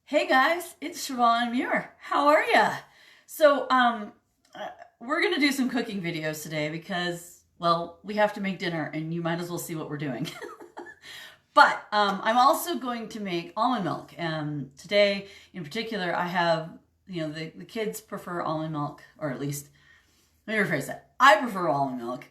Hey guys, it's Siobhan Muir. How are ya? So, we're gonna do some cooking videos today because, well, we have to make dinner and you might as well see what we're doing. But I'm also going to make almond milk. And today, in particular, I have, the kids prefer almond milk, or at least, let me rephrase that. I prefer almond milk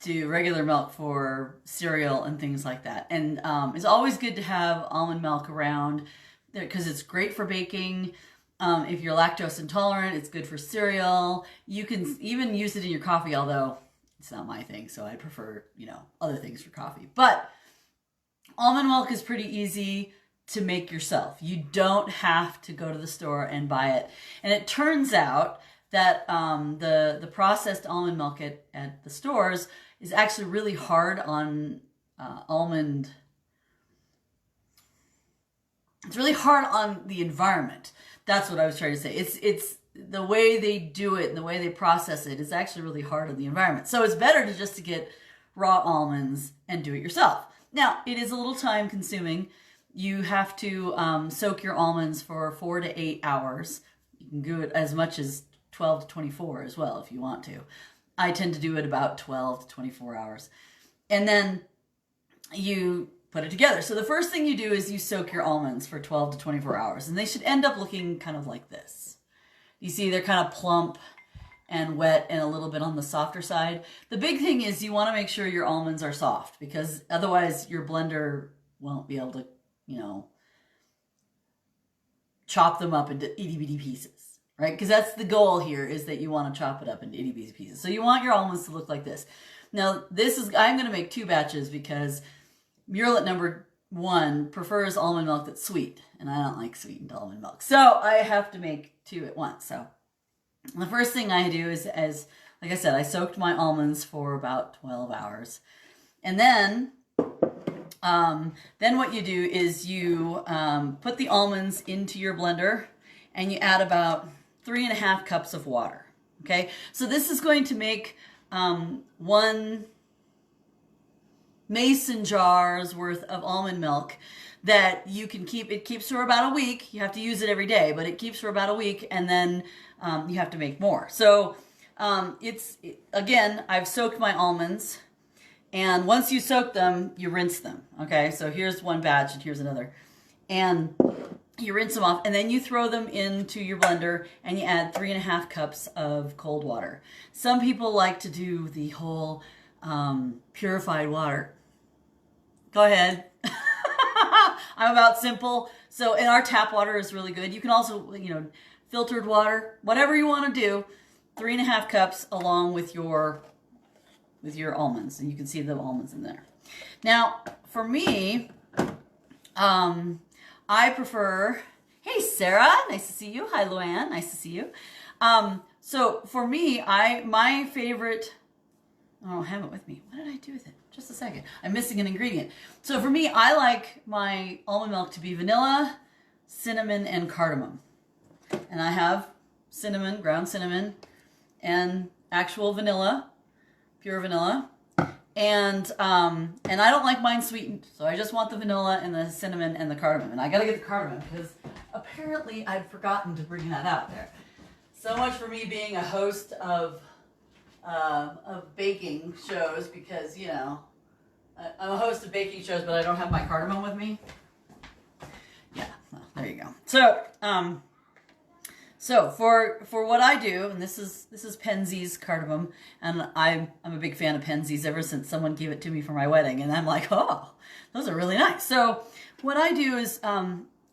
to regular milk for cereal and things like that. And it's always good to have almond milk around because it's great for baking. If you're lactose intolerant, it's good for cereal. You can even use it in your coffee, although it's not my thing, so I prefer, other things for coffee. But almond milk is pretty easy to make yourself. You don't have to go to the store and buy it. And it turns out that the processed almond milk at the stores is actually really hard on almond. It's really hard on the environment. That's what I was trying to say. It's the way they do it and the way they process it is actually really hard on the environment. So it's better to get raw almonds and do it yourself. Now, it is a little time consuming. You have to soak your almonds for 4 to 8 hours. You can do it as much as 12 to 24 as well if you want to. I tend to do it about 12 to 24 hours. And then you put it together. So the first thing you do is you soak your almonds for 12 to 24 hours. And they should end up looking kind of like this. You see they're kind of plump and wet and a little bit on the softer side. The big thing is you want to make sure your almonds are soft because otherwise your blender won't be able to, chop them up into itty bitty pieces, right? Because that's the goal here is that you want to chop it up into itty bitty pieces. So you want your almonds to look like this. Now I'm going to make 2 batches because Murelet number 1 prefers almond milk that's sweet, and I don't like sweetened almond milk. So I have to make 2 at once. So the first thing I do is, like I said, I soaked my almonds for about 12 hours. And then what you do is you put the almonds into your blender and you add about 3.5 cups of water. Okay, so this is going to make 1 mason jar's worth of almond milk that you can keep. It keeps for about a week. You have to use it every day, but it keeps for about a week, and then you have to make more. So again, I've soaked my almonds, and once you soak them, you rinse them. Okay, so here's one batch, and here's another, and you rinse them off, and then you throw them into your blender, and you add 3.5 cups of cold water. Some people like to do the whole purified water. Go ahead. I'm about simple. So, and our tap water is really good. You can also, filtered water, whatever you want to do, 3.5 cups along with your almonds. And you can see the almonds in there. Now, for me, I prefer, hey, Sarah, nice to see you. Hi, Luann, nice to see you. So for me, my favorite, I don't have it with me. What did I do with it? Just a second. I'm missing an ingredient. So for me, I like my almond milk to be vanilla, cinnamon, and cardamom. And I have cinnamon, ground cinnamon, and actual vanilla, pure vanilla. And I don't like mine sweetened, so I just want the vanilla and the cinnamon and the cardamom. And I gotta get the cardamom because apparently I'd forgotten to bring that out there. So much for me being a host of baking shows because, I'm a host of baking shows, but I don't have my cardamom with me. Yeah, well, there you go. So for what I do, and this is Penzeys cardamom, and I'm a big fan of Penzeys ever since someone gave it to me for my wedding, and I'm like, oh, those are really nice. So what I do is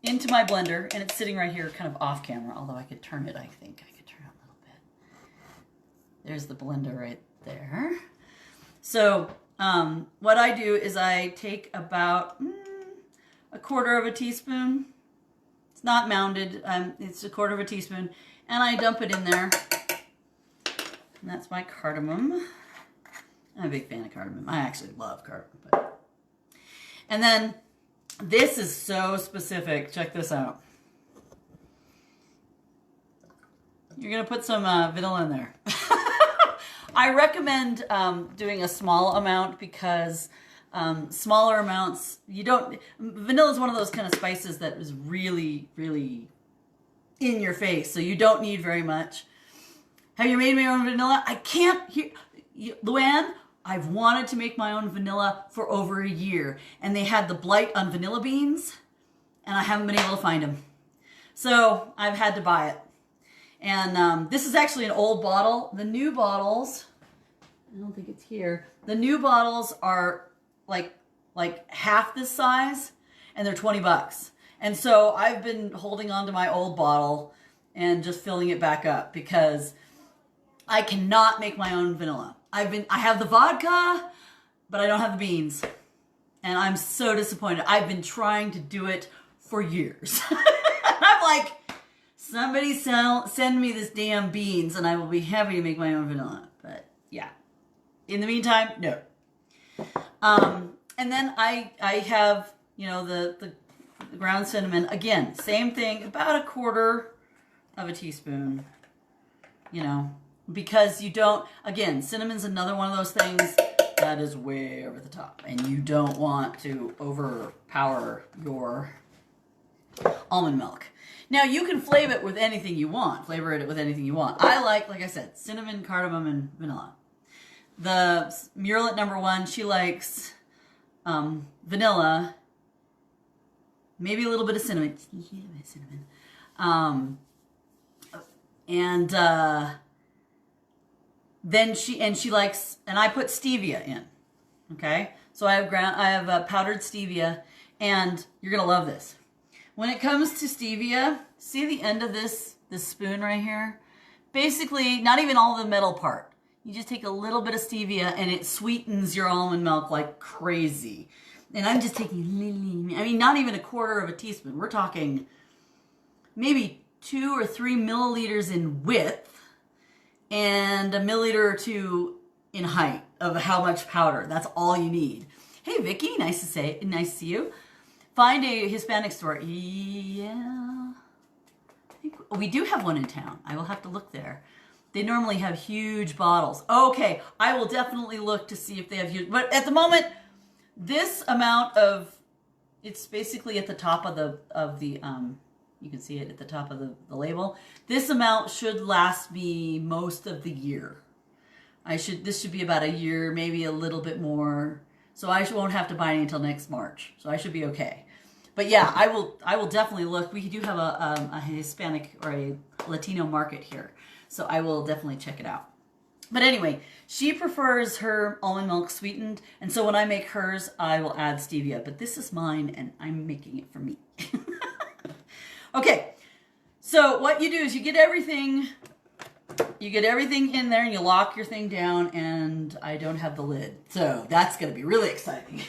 into my blender, and it's sitting right here kind of off camera, although I could turn it, I think. I could turn it a little bit. There's the blender right there. So what I do is I take about 1/4 teaspoon. It's not mounded. It's 1/4 teaspoon. And I dump it in there. And that's my cardamom. I'm a big fan of cardamom. I actually love cardamom. And then this is so specific. Check this out. You're going to put some vanilla in there. I recommend doing a small amount because Smaller amounts, vanilla is one of those kind of spices that is really, really in your face, so you don't need very much. Have you made your own vanilla? I can't hear, Luann, I've wanted to make my own vanilla for over a year, and they had the blight on vanilla beans, and I haven't been able to find them. So I've had to buy it. And this is actually an old bottle. The new bottles, I don't think it's here. The new bottles are like half this size, and they're 20 bucks. And so I've been holding on to my old bottle and just filling it back up because I cannot make my own vanilla. I have the vodka, but I don't have the beans. And I'm so disappointed. I've been trying to do it for years. I'm like, somebody send me this damn beans and I will be happy to make my own vanilla. But yeah, in the meantime, no. And then I have, the ground cinnamon. Again, same thing, about 1/4 of a teaspoon, because you don't, again, cinnamon's another one of those things that is way over the top, and you don't want to overpower your almond milk. Now, you can flavor it with anything you want. I like I said, cinnamon, cardamom, and vanilla. The Murlet #1, she likes vanilla, maybe a little bit of cinnamon. Then she likes, and I put stevia in. Okay, so I have powdered stevia, and you're gonna love this. When it comes to stevia, see the end of this spoon right here? Basically, not even all the metal part. You just take a little bit of stevia and it sweetens your almond milk like crazy. And I'm just taking, not even 1/4 of a teaspoon. We're talking maybe 2 or 3 milliliters in width and 1 milliliter or 2 in height of how much powder. That's all you need. Hey, Vicky, nice to see you. Find a Hispanic store. Yeah. I think we do have one in town. I will have to look there. They normally have huge bottles. Okay, I will definitely look to see if they have huge, but at the moment, this amount of, it's basically at the top of the you can see it at the top of the label. This amount should last me most of the year. This should be about a year, maybe a little bit more. So I won't have to buy any until next March. So I should be okay. But yeah, I will definitely look. We do have a Hispanic or a Latino market here. So I will definitely check it out. But anyway, she prefers her almond milk sweetened. And so when I make hers, I will add stevia. But this is mine and I'm making it for me. Okay, so what you do is you get everything in there and you lock your thing down, and I don't have the lid. So that's going to be really exciting.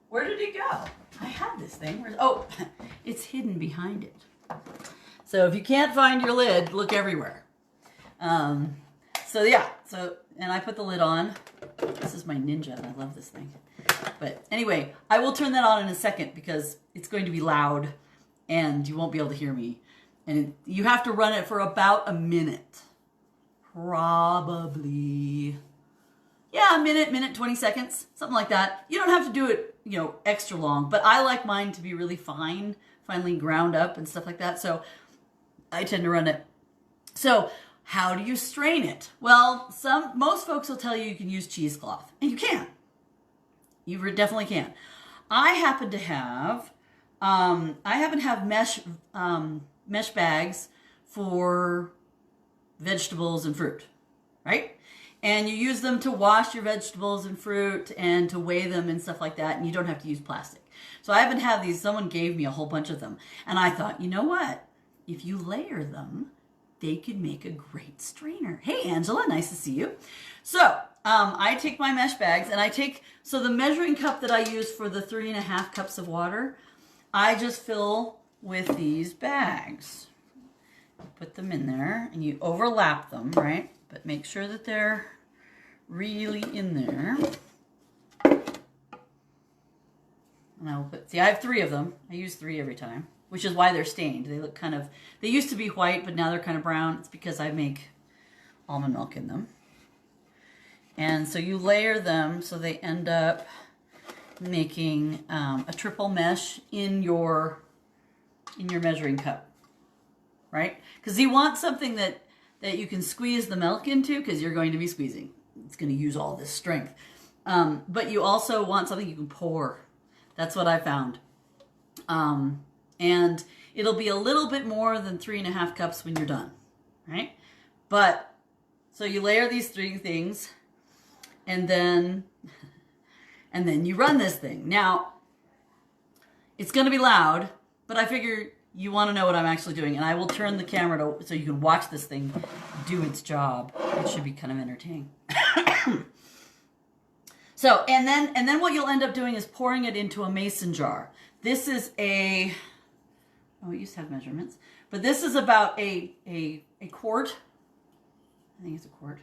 Where did it go? I have this thing. Oh, it's hidden behind it. So if you can't find your lid, look everywhere. So yeah, and I put the lid on. This is my Ninja, and I love this thing. But anyway, I will turn that on in a second because it's going to be loud and you won't be able to hear me. And you have to run it for about a minute. Probably. Yeah, a minute, 20 seconds, something like that. You don't have to do it, extra long, but I like mine to be really finely ground up and stuff like that. So I tend to run it. So how do you strain it? Well, most folks will tell you can use cheesecloth, and you can. You definitely can. I happen to have mesh bags for vegetables and fruit, right? And you use them to wash your vegetables and fruit and to weigh them and stuff like that, and you don't have to use plastic. So I happen to have these. Someone gave me a whole bunch of them, and I thought, you know what? If you layer them, they could make a great strainer. Hey, Angela, nice to see you. So I take my mesh bags, and so the measuring cup that I use for the 3.5 cups of water, I just fill with these bags. Put them in there, and you overlap them, right? But make sure that they're really in there. And I will see, I have 3 of them. I use 3 every time, which is why they're stained. They look they used to be white, but now they're kind of brown. It's because I make almond milk in them. And so you layer them so they end up making a triple mesh in your measuring cup, right? Because you want something that you can squeeze the milk into, because you're going to be squeezing. It's going to use all this strength. But you also want something you can pour. That's what I found. And it'll be a little bit more than 3.5 cups when you're done, right? But, so you layer these 3 things, and then you run this thing. Now, it's going to be loud, but I figure you want to know what I'm actually doing, and I will turn the camera so you can watch this thing do its job. It should be kind of entertaining. So, and then what you'll end up doing is pouring it into a mason jar. This is it used to have measurements, but this is about a quart. I think it's a quart.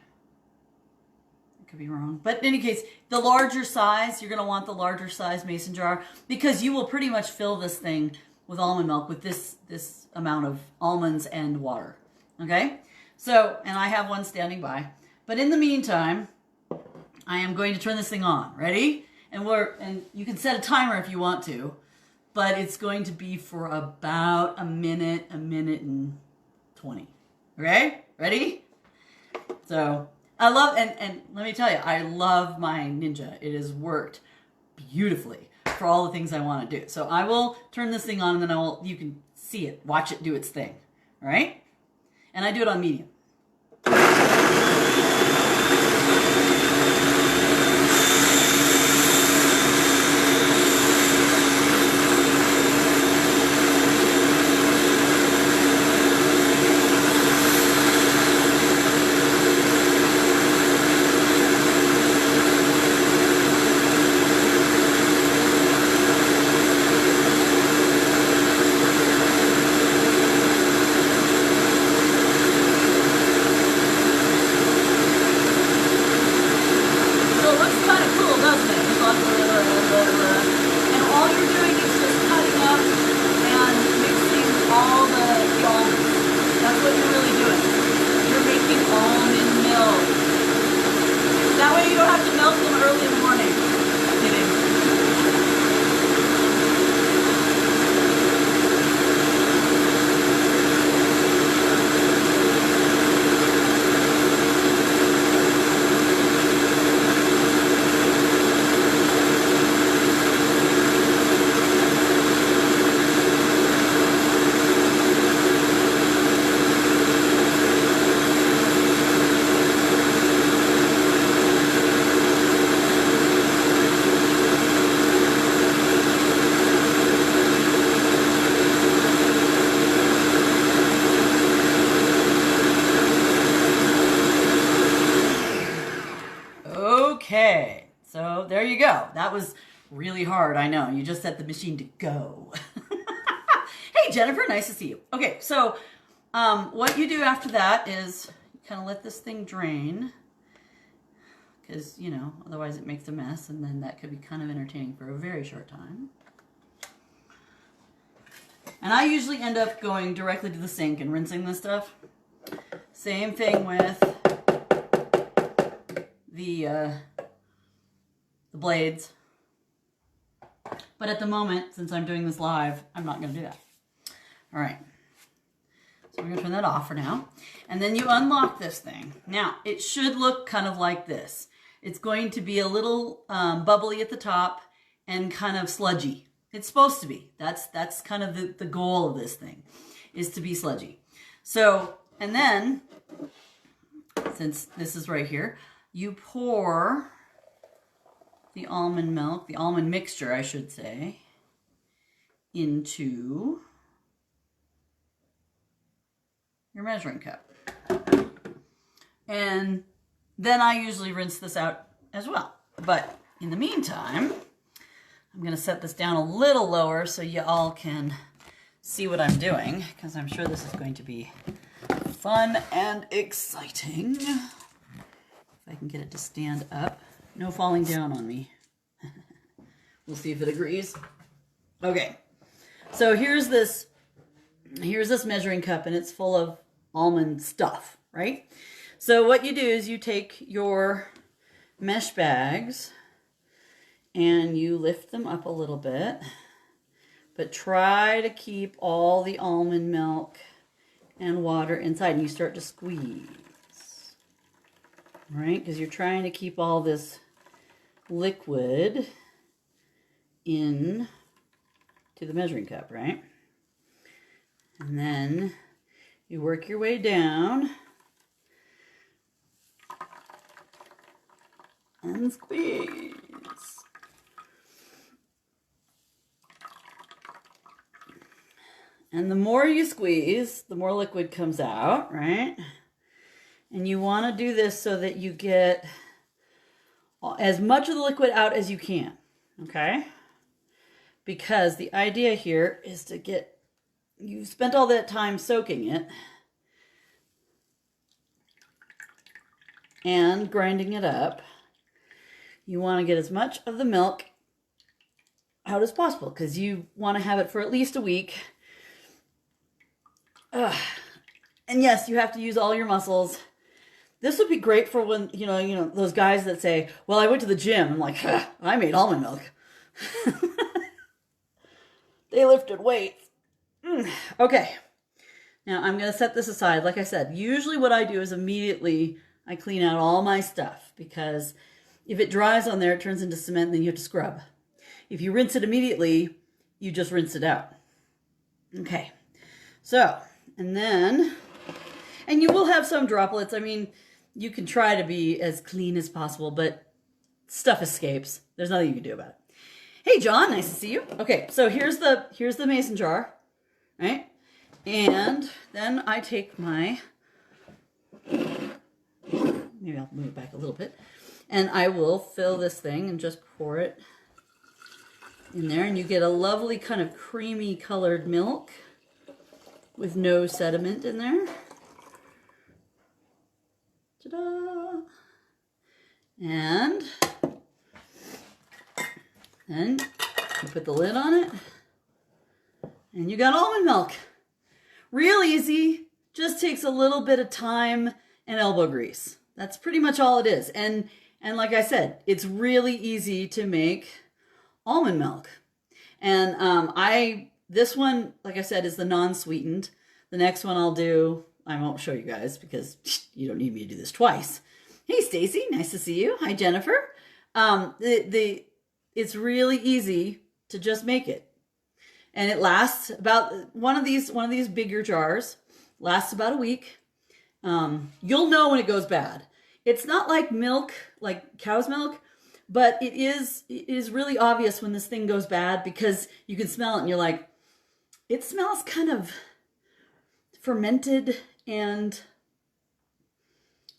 I could be wrong. But in any case, the larger size, you're going to want the larger size mason jar, because you will pretty much fill this thing with almond milk with this amount of almonds and water. Okay? So, and I have one standing by. But in the meantime, I am going to turn this thing on. Ready? And you can set a timer if you want to, but it's going to be for about a minute and 20. Okay? Ready? So, I love, and let me tell you, I love my Ninja. It has worked beautifully for all the things I want to do. So I will turn this thing on, and then you can see it, watch it do its thing. All right? And I do it on medium. Okay, so there you go. That was really hard, I know. You just set the machine to go. Hey, Jennifer, nice to see you. Okay, so what you do after that is you kind of let this thing drain, because, you know, otherwise it makes a mess, and then that could be kind of entertaining for a very short time. And I usually end up going directly to the sink and rinsing this stuff. Same thing with the blades. But at the moment, since I'm doing this live, I'm not going to do that. All right. So we're going to turn that off for now. And then you unlock this thing. Now, it should look kind of like this. It's going to be a little bubbly at the top and kind of sludgy. It's supposed to be. That's kind of the goal of this thing, is to be sludgy. So, and then, since this is right here, you pour the almond milk, the almond mixture, I should say, into your measuring cup. And then I usually rinse this out as well. But in the meantime, I'm going to set this down a little lower so you all can see what I'm doing, because I'm sure this is going to be fun and exciting. If I can get it to stand up. No falling down on me. We'll see if it agrees. Okay. So here's this measuring cup, and it's full of almond stuff, right? So what you do is you take your mesh bags and you lift them up a little bit, but try to keep all the almond milk and water inside, and you start to squeeze, right? Because you're trying to keep all this liquid in to the measuring cup, right? And then you work your way down and squeeze. And the more you squeeze, the more liquid comes out, right? And you want to do this so that you get as much of the liquid out as you can, okay? Because the idea here is to get, you've spent all that time soaking it and grinding it up. You want to get as much of the milk out as possible because you want to have it for at least a week. And yes, you have to use all your muscles. This would be great for when, you know, those guys that say, well, I went to the gym. I'm like, I made almond milk. They lifted weights. Okay. Now I'm going to set this aside. Like I said, usually what I do is immediately I clean out all my stuff because if it dries on there, it turns into cement, then you have to scrub. If you rinse it immediately, you just rinse it out. Okay. So, and you will have some droplets. I mean, you can try to be as clean as possible, but stuff escapes. There's nothing you can do about it. Hey, John, nice to see you. Okay, so here's the mason jar, right? And then I take my, maybe I'll move it back a little bit, and I will fill this thing and just pour it in there, and you get a lovely kind of creamy colored milk with no sediment in there. Ta-da! And then you put the lid on it, and you got almond milk. Real easy, just takes a little bit of time and elbow grease. That's pretty much all it is. And like I said, it's really easy to make almond milk. And this one, like I said, is the non-sweetened. The next one I'll do, I won't show you guys because you don't need me to do this twice. Hey, Stacy, nice to see you. Hi, Jennifer. It's really easy to just make it. And it lasts about, one of these bigger jars lasts about a week. You'll know when it goes bad. It's not like milk, like cow's milk, but it is really obvious when this thing goes bad because you can smell it and you're like, it smells kind of fermented and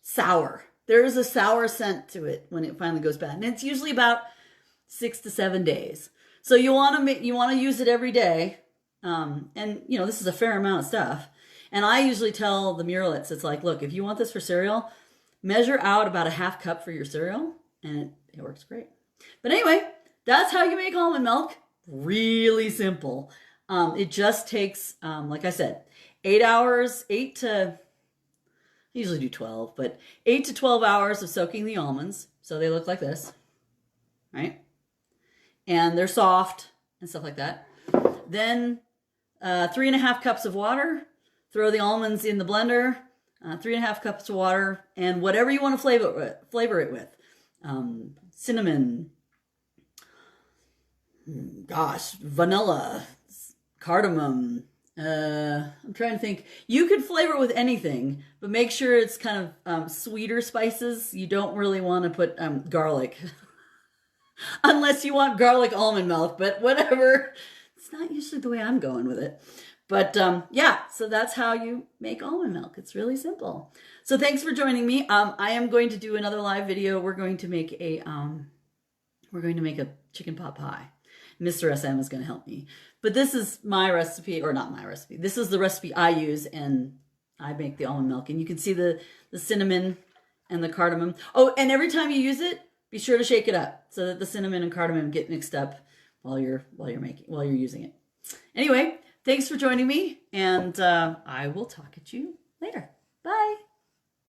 sour. There is a sour scent to it when it finally goes bad. And it's usually about 6 to 7 days. So you want to use it every day. And you know, this is a fair amount of stuff. And I usually tell the muralets, it's like, look, if you want this for cereal, measure out about a half cup for your cereal, and it works great. But anyway, that's how you make almond milk. Really simple. It just takes, like I said, 8 hours, I usually do 12, but 8 to 12 hours of soaking the almonds. So they look like this, right? And they're soft and stuff like that. Then 3.5 cups of water. Throw the almonds in the blender. 3.5 cups of water, and whatever you want to flavor it with. Cinnamon, vanilla, cardamom. I'm trying to think. You could flavor it with anything, but make sure it's kind of sweeter spices. You don't really want to put garlic. Unless you want garlic almond milk, but whatever. It's not usually the way I'm going with it. But yeah, so that's how you make almond milk. It's really simple. So thanks for joining me. I am going to do another live video. We're going to make a chicken pot pie. Mr. SM is going to help me. But this is my recipe, or not my recipe. This is the recipe I use, and I make the almond milk. And you can see the cinnamon and the cardamom. Oh, and every time you use it, be sure to shake it up so that the cinnamon and cardamom get mixed up while you're using it. Anyway, thanks for joining me, and I will talk at you later.